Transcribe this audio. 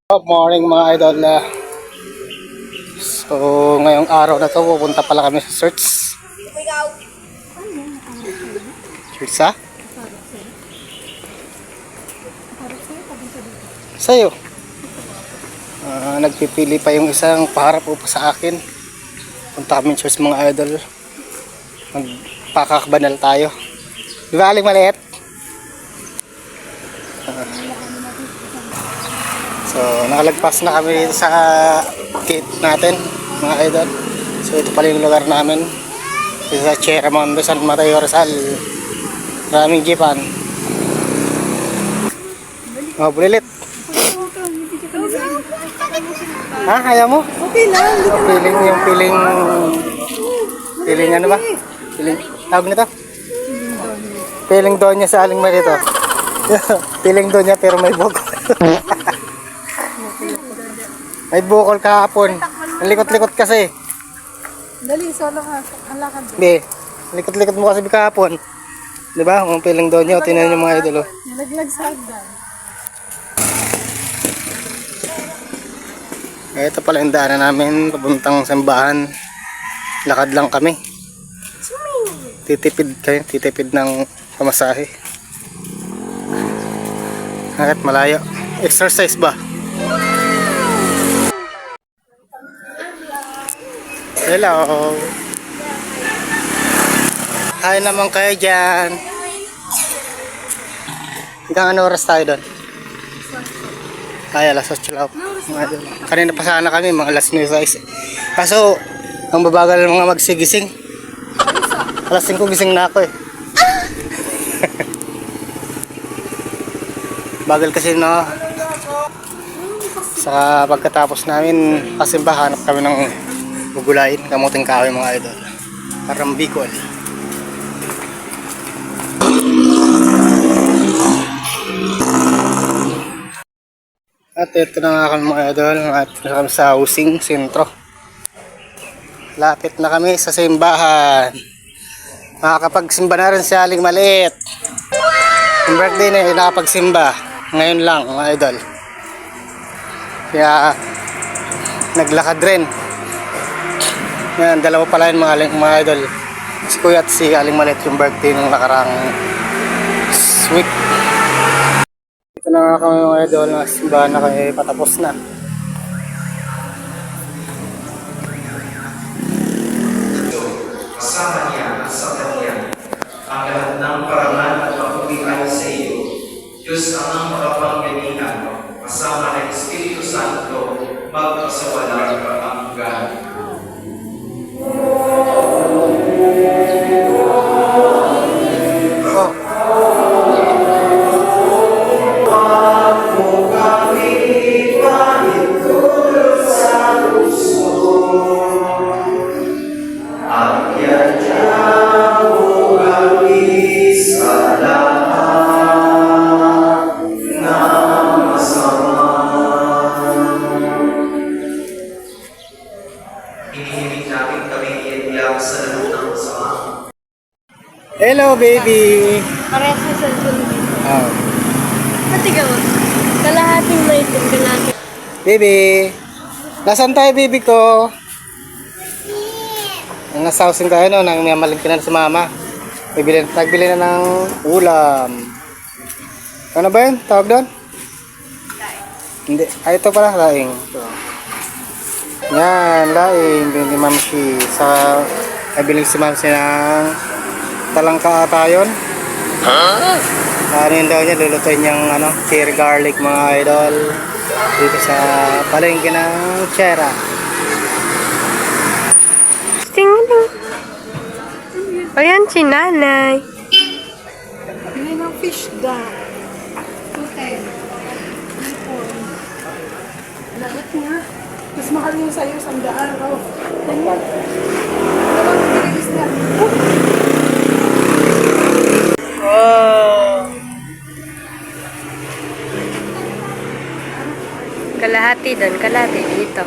Good morning mga idol. So ngayong araw na to pupunta pala kami sa search. Search sa? Sa'yo. Nagpipili pa yung isang paharap po pa sa akin. Punta kami search mga idol. Magpakakbanal tayo. Di ba aling maliit? So, nakalagpas na kami sa gate natin, mga idol. So, ito pala yung lugar namin. Ito sa Sierra Mondo, San Mateo, Rizal. Maraming jeepan. Oh, bulilit. Ha? Ayaw mo? Okay lang. Yung feeling ano ba? Feeling, tawag nito? Feeling doon niya sa aling marito. Feeling doon niya pero may bukol. May bukol kahapon. Ang likot-likot kasi. Dali, solo ka. Halakad. Hindi. Likot-likot mo kasi kahapon. Di ba? Ang feeling doon niya. Tinan yung mga idolo. Nalaglag sa hagdan. Ito pala yung daanan namin. Papuntang simbahan. Lakad lang kami. Titipid kayo. Titipid ng pamasahe. Kahit malayo. Exercise ba? Hello. Hi naman kayo dyan. Hanggang ano oras tayo doon? Ay, alas 8 lang. Kanina pa sana kami, mga alas 9. Kaso, ang babagal ng mga magsigising. Alas 5 gising na ako eh. Bagal kasi na. Sa pagkatapos namin kasimba, hanap kami ng gugulayin, kamuting kahoy mga idol. Parang Bicol. At ito na nga kami mga idol. At kami sa Using Sentro. Lapit na kami sa simbahan. Makakapagsimba na rin si Aling Maliit. Yung birthday na yun, nakapagsimba. Ngayon lang mga idol. Kaya naglakad rin. Yan, dalawa pala yung mga idol. Si Kuya at si Aling Maliit yung birthday nung nakarang week. Ito na nga kami mga idol, na simbahan na kami, patapos na. Kasama niya at sa kanya ang lahat ng parangal at papuri ay sa iyo. Diyos ang makapangyarihan, kasama ng Espiritu Santo, magpasawalang hanggan. Hinihiling namin kami iiyak sa lahat ng masama. Hello baby! Parehas na sa sulit. Oh. Pati ka mo. Kalahating may itim, kalahating. Baby! Nasaan tayo baby ko? Nasa housing tayo no, nang mamalingkin na si mama. Nagbili na ng ulam. Ano ba yun? Tawag doon? Hindi. Ay, ito pala, laing. Ito. Yan, laing. Binili mamsi. Sa, nabili si mamsi ng talangka ata yun. Huh? Ano yun daw niya, lulutuin niyang cherry garlic mga idol. Dito sa palengke ng Sierra. Tingnan. Ayan si nanay. Ayan ang fish da. Okay. Lahat nga. Mas mahal yung sa'yo, 100. Oh. Ganyan. Dalawang pilis na. Wow! Kalahati doon, kalahati dito.